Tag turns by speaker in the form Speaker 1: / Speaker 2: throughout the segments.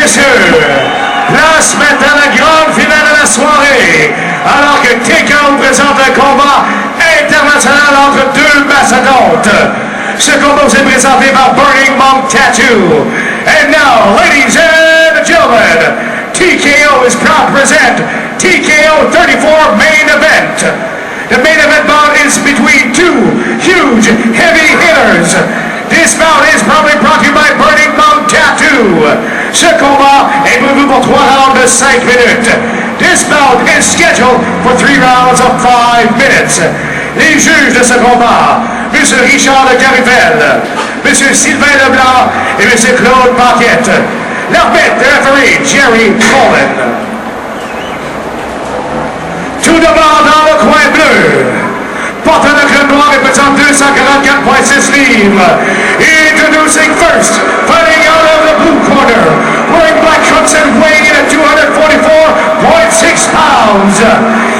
Speaker 1: messieurs, place maintenant la grande finale de la soirée, alors que TKO présente un combat international entre deux mastodontes. Ce combat vous est présenté par Burning Monk Tattoo. And now, ladies and gentlemen, TKO is proud to present TKO 34 main event. The main event bout is between two huge heavy hitters. This bout is probably brought to you by Burning Monk Tattoo. Ce combat est prévu pour 3 rounds de 5 minutes. This bout is scheduled for 3 rounds of 5 minutes. Les juges de ce combat, M. Richard de Carivelle, M. Sylvain Leblanc et M. Claude Paquette. L'arbitre, le referee, Jerry Coleman. Tout d'abord dans le coin bleu, portant le club noir et pesant 244.6 livres. Introducing first, fighting out of the blue corner, wearing black trunks and weighing in at 244.6 pounds.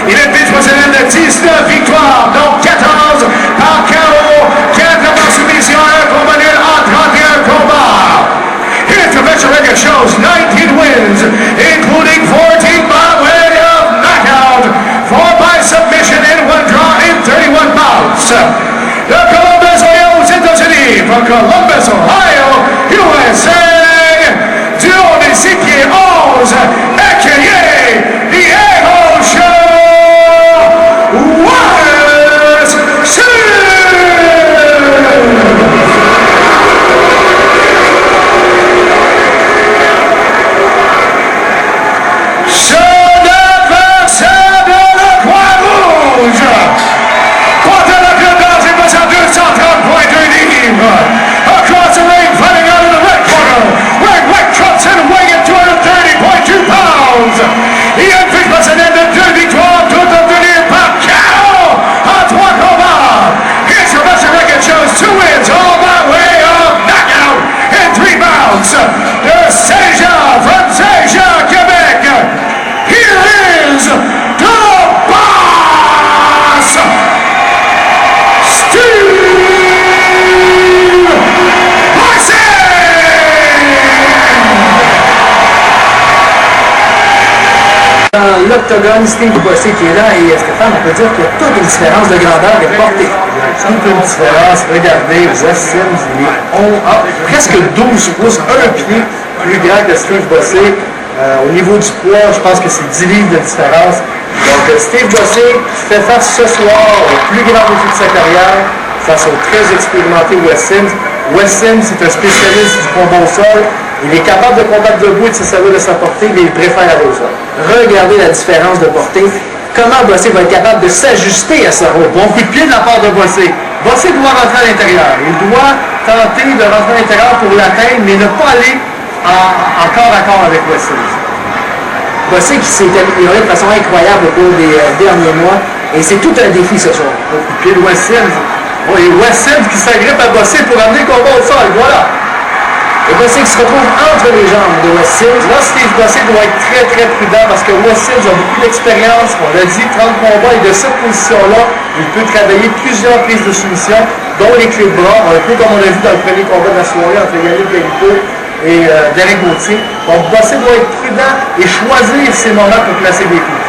Speaker 1: Il est vice-président de 19 victoires, dont 14 par KO, 4 par soumission et un combat nul en 31 combats. His professional record shows 19 wins, including 14 by way of knockout, 4 by submission and 1 draw in 31 bouts. De Columbus, Ohio, aux États-Unis, from Columbus, Ohio, USA, du haut des 6 pieds 11, a.k.a. The A-Hole Show, Wallace across the ring, fighting out of the red corner, wearing white trunks and weighing 230.2 pounds. Il a une vice-président de 2 victoires, tout obtenues par KO en 3 combats. His professional record shows 2 wins, all by way of knockout in 3 bouts. De Saint-Jean, from Saint-Jean, Quebec, here is the boss, Steve.
Speaker 2: Dans l'octogone, Steve Bossé qui est là, et Stéphane, on peut dire qu'il y a toute une différence de grandeur et de portée.
Speaker 3: Toute une différence, regardez, Wes Sims, il est presque 12 pouces, un pied plus grand que Steve Bossé. Au niveau du poids, je pense que c'est 10 livres de différence. Donc Steve Bossé fait face ce soir au plus grand défi de sa carrière, face au très expérimenté Wes Sims. Wes Sims, c'est un spécialiste du combat au sol. Il est capable de combattre debout et de se servir de sa portée, mais il préfère aller au sol.
Speaker 2: Regardez la différence de portée. Comment Bossé va être capable de s'ajuster à ça?
Speaker 3: Bon coup de pied de la part de Bossé. Bossé doit rentrer à l'intérieur. Il doit tenter de rentrer à l'intérieur pour l'atteindre, mais ne pas aller en corps à corps avec Wes Sims.
Speaker 2: Bossé qui s'est amélioré de façon incroyable au cours des derniers mois, et c'est tout un défi ce soir.
Speaker 3: Bon coup de pied de Wes Sims. Bon, et Wes Sims qui s'agrippe à Bossé pour amener le combat au sol. Voilà.
Speaker 2: Et Bossé qui se retrouve entre les jambes de Wes Sims.
Speaker 3: Là, Steve Bossé doit être très très prudent parce que Wes Sims a beaucoup d'expérience. On l'a dit, 30 combats, et de cette position-là, il peut travailler plusieurs prises de soumission, dont les clés de bras, un peu comme on l'a vu dans le premier combat de la soirée entre Yannick Belico et Derek Gauthier. Donc Bossé doit être prudent et choisir ses moments pour placer des coups.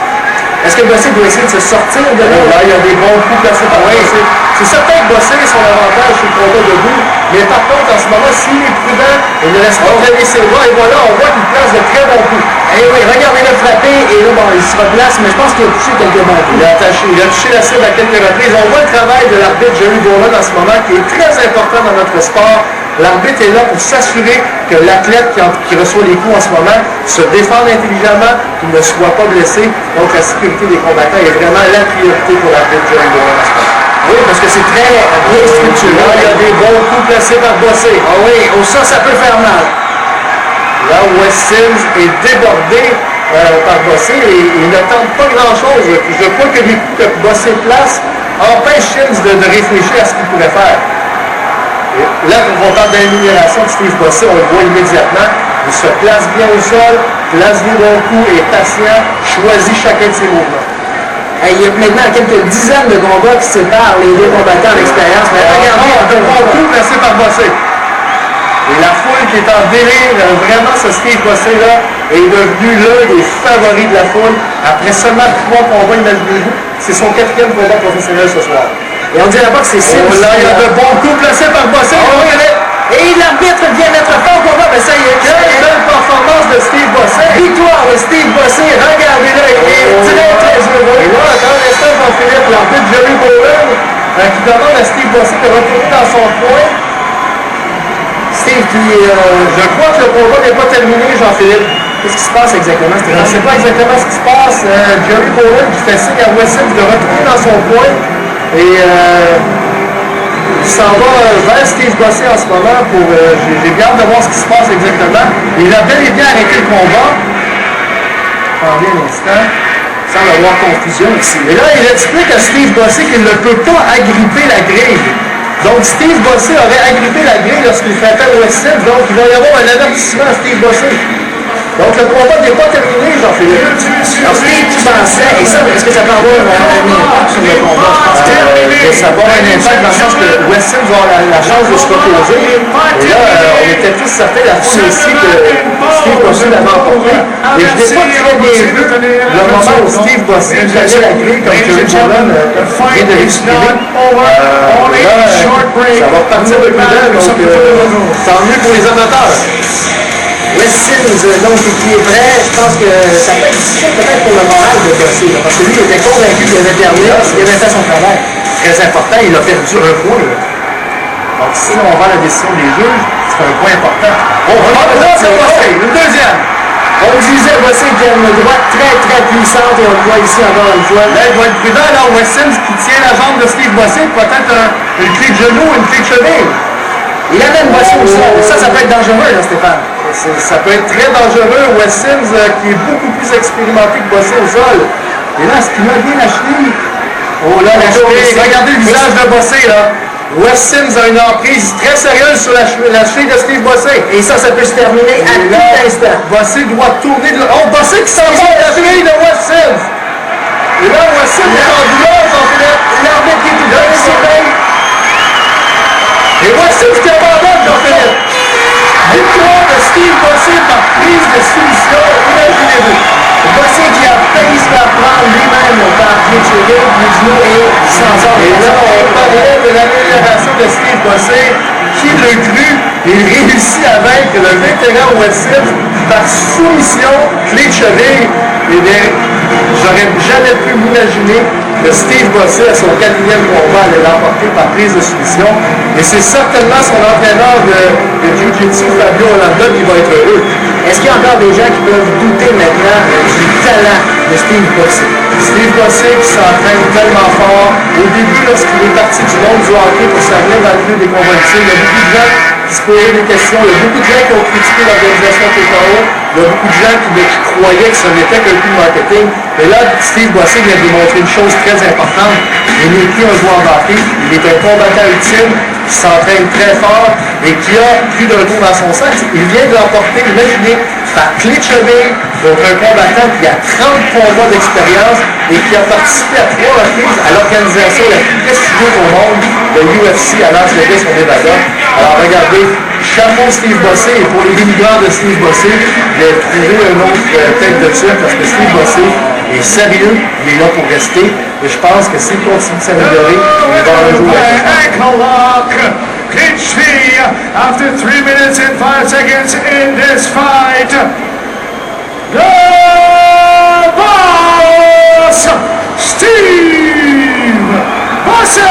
Speaker 2: Est-ce que Bossé doit essayer de se sortir de là?
Speaker 3: Là, il y a des bons coups placés par Bossé. C'est certain que Bossé est son avantage sur le combat debout, mais par contre, en ce moment, s'il est prudent, il ne laisse pas traîner ses bras, et voilà, on voit qu'il place de très bons coups.
Speaker 2: Et oui, regardez-le frapper, et là, bon, il se replace, mais je pense qu'il a touché quelques bons coups.
Speaker 3: Il a touché la cible à quelques reprises. On voit le travail de l'arbitre Jerry Bourland en ce moment, qui est très important dans notre sport. L'arbitre est là pour s'assurer que l'athlète qui reçoit les coups en ce moment se défende intelligemment, qu'il ne soit pas blessé. Donc la sécurité des combattants est vraiment la priorité pour l'arbitre Jerry Bourland en ce moment.
Speaker 2: Oui, parce que c'est très bien structuré.
Speaker 3: Là, il y a des bons coups placés par Bossé.
Speaker 2: Ah oui, ça peut faire mal.
Speaker 3: Là, Wes Sims est débordé par Bossé et il ne tente pas grand-chose. Je crois que les coups que Bossé place empêchent Sims de réfléchir à ce qu'il pourrait faire. Et là, on parle d'amélioration de Steve Bossé, on le voit immédiatement. Il se place bien au sol, place des bons coups, est patient, choisit chacun de ses mouvements.
Speaker 2: Il y a maintenant quelques dizaines de combats qui séparent les deux combattants d'expérience. Mais regardez,
Speaker 3: un bon coup placé par Bossé. Et la foule qui est en délire, vraiment, ce Steve Bossé-là est devenu l'un des favoris de la foule. Après seulement 3 combats, imaginez-vous, c'est son 4e combat professionnel ce soir.
Speaker 2: Et on dirait pas que c'est Sims.
Speaker 3: Là, il y a de bons coups placés par Bossé.
Speaker 2: Et l'arbitre vient mettre fin au combat, mais ça y est.
Speaker 3: Quelle belle performance de Steve Bossé.
Speaker 2: Victoire de Steve Bossé, regardez-le, il est très très heureux.
Speaker 3: Et là, attends un instant, Jean-Philippe, l'arbitre Jerry Bowen, qui demande à Steve Bossé de retourner dans son coin.
Speaker 2: Steve,
Speaker 3: je crois que le combat n'est pas terminé, Jean-Philippe.
Speaker 2: qu'est-ce qui se passe exactement?
Speaker 3: Je ne sais pas exactement ce qui se passe. Jerry Bowen qui fait signe à Wes Sims de retourner dans son coin. Et il s'en va vers Steve Bossé en ce moment pour. J'ai bien hâte de voir ce qui se passe exactement. Il a bel et bien arrêté le combat. Attendez un instant.
Speaker 2: Il semble avoir confusion ici.
Speaker 3: Et là, il explique à Steve Bossé qu'il ne peut pas agripper la grille. Donc, Steve Bossé aurait agrippé la grille lorsqu'il fait appel au Wes Sims. Donc, il va y avoir un avertissement à Steve Bossé. Donc, le combat n'est pas terminé, Jean-Philippe.
Speaker 2: Alors, Steve, tu pensais, et ça, est-ce que ça peut avoir un impact sur le combat?
Speaker 3: Ça va avoir un impact dans le sens que Wes Sims va avoir la chance de se reposer. Et là, on était tous certains, la foule aussi, que Steve Bossé l'avait emporté. Et je n'ai pas très bien vu le moment où Steve Bossé prenait la grille, comme Jerry Bowen vient de l'expliquer. Là, ça va repartir de plus belle, donc tant mieux pour les amateurs.
Speaker 2: Wes Sims, donc, qui est prêt, je pense que ça peut être difficile peut-être pour le moral de Bossé, parce que lui, il était convaincu qu'il avait perdu, qu'il avait fait son travail.
Speaker 3: Très important, il a perdu un point. Donc si on va à la décision des juges, c'est un point important. On va une deuxième.
Speaker 2: On disait Bossé qui a une droite très très puissante et on le voit ici encore une fois.
Speaker 3: Là, il doit être prudent. Là, Wes Sims qui tient la jambe de Steve Bossé, peut-être une clé de genou, une clé de cheville.
Speaker 2: Il amène Bossé au sol. Ça peut être dangereux, là, Stéphane.
Speaker 3: Ça peut être très dangereux. Wes Sims, qui est beaucoup plus expérimenté que Bossé au sol. Et là, est-ce qu'il a bien la cheville? Oh là, la cheville. Regardez le visage de Bossé, là. Wes Sims a une emprise très sérieuse sur la cheville de Steve Bossé.
Speaker 2: Et ça peut se terminer à tout instant.
Speaker 3: Bossé doit tourner de... Oh, Bossé qui s'en va à la cheville de Wes Sims. Et là, Wes Sims est en douleur, Jean-Philippe.
Speaker 2: L'arbitre qui est tout dans le sommeil.
Speaker 3: Et Wes Sims qui abandonne, Jean-Philippe. Victoire de Steve Bossé par prise de soumission. Imaginez-vous.
Speaker 2: Bossé qui a failli se faire prendre lui-même par pied de cheville, pied de genou et sans ordre.
Speaker 3: Et là, on parlait de l'amélioration de Steve Bossé. Qui le cru? Il réussit à vaincre le vétéran Wes Sims par soumission, clé de cheville. Eh bien, j'aurais jamais pu m'imaginer que Steve Bossé, à son 4e combat, allait l'emporter par prise de soumission. Et c'est certainement son entraîneur de Jiu-Jitsu, Fabio Holanda, qui va être heureux.
Speaker 2: Est-ce qu'il y a encore des gens qui peuvent douter maintenant du talent de Steve Bossé?
Speaker 3: Steve Bossé qui s'entraîne tellement fort. Au début, lorsqu'il est parti du monde du hockey pour s'amener dans le milieu des combats ultimes, il y a beaucoup de gens qui se posaient des questions. Il y a beaucoup de gens qui ont critiqué l'organisation TKO. Il y a beaucoup de gens qui croyaient que ce n'était qu'un coup de marketing. Mais là, Steve Bossé vient de démontrer une chose très importante. Il n'est plus un joueur d'hockey. Il est un combattant ultime qui s'entraîne très fort et qui a plus d'un tour dans son sac. Il vient de l'emporter, imaginez, par clé de cheville, donc un combattant qui a 30 combats d'expérience et qui a participé à 3 reprises à l'organisation la plus prestigieuse au monde, de l'UFC à Las Vegas, au Nevada. Alors regardez, chapeau Steve Bossé, et pour les dénigrants de Steve Bossé, il a trouvé un autre tête de tir parce que Steve Bossé est sérieux, il est là pour rester, et je pense que s'il continue de s'améliorer, il va un jour être
Speaker 1: Clinch after 3 minutes and 5 seconds in this fight. The boss, Steve Bossé!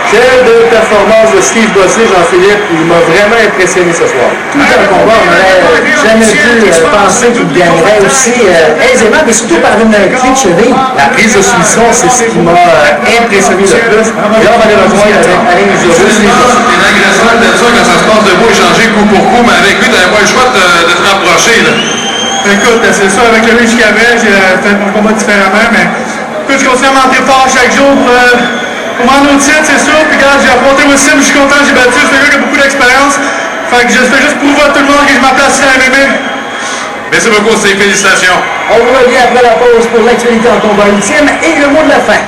Speaker 3: Quelle belle performance de Steve Bossé, Jean-Philippe. Il m'a vraiment impressionné ce soir.
Speaker 2: Tout un combat, on n'aurait jamais pu penser qu'il gagnerait aussi aisément, mais surtout par une clé de cheville.
Speaker 3: La prise de soumission, c'est ce qui m'a impressionné le plus. Et là, on va les rejoindre avec Alain Isidore.
Speaker 4: C'est une agression de ça quand ça se passe debout, échanger coup pour coup, mais avec lui, tu n'avais pas le choix de te rapprocher. Là.
Speaker 5: Écoute, c'est ça, avec le reach qu'il y avait, j'ai fait mon combat différemment, mais écoute, je continue à m'entraîner fort chaque jour pour m'en au titre, c'est sûr. Puis quand j'ai affronté Wes Sims, je suis content, j'ai battu, c'est un gars qui a beaucoup d'expérience. Fait que je fais juste prouver à tout le monde que je ma place sur la MMA.
Speaker 4: Merci beaucoup, Steve, félicitations.
Speaker 2: On vous revient après la pause pour l'actualité en combat ultime et le mot de la fin.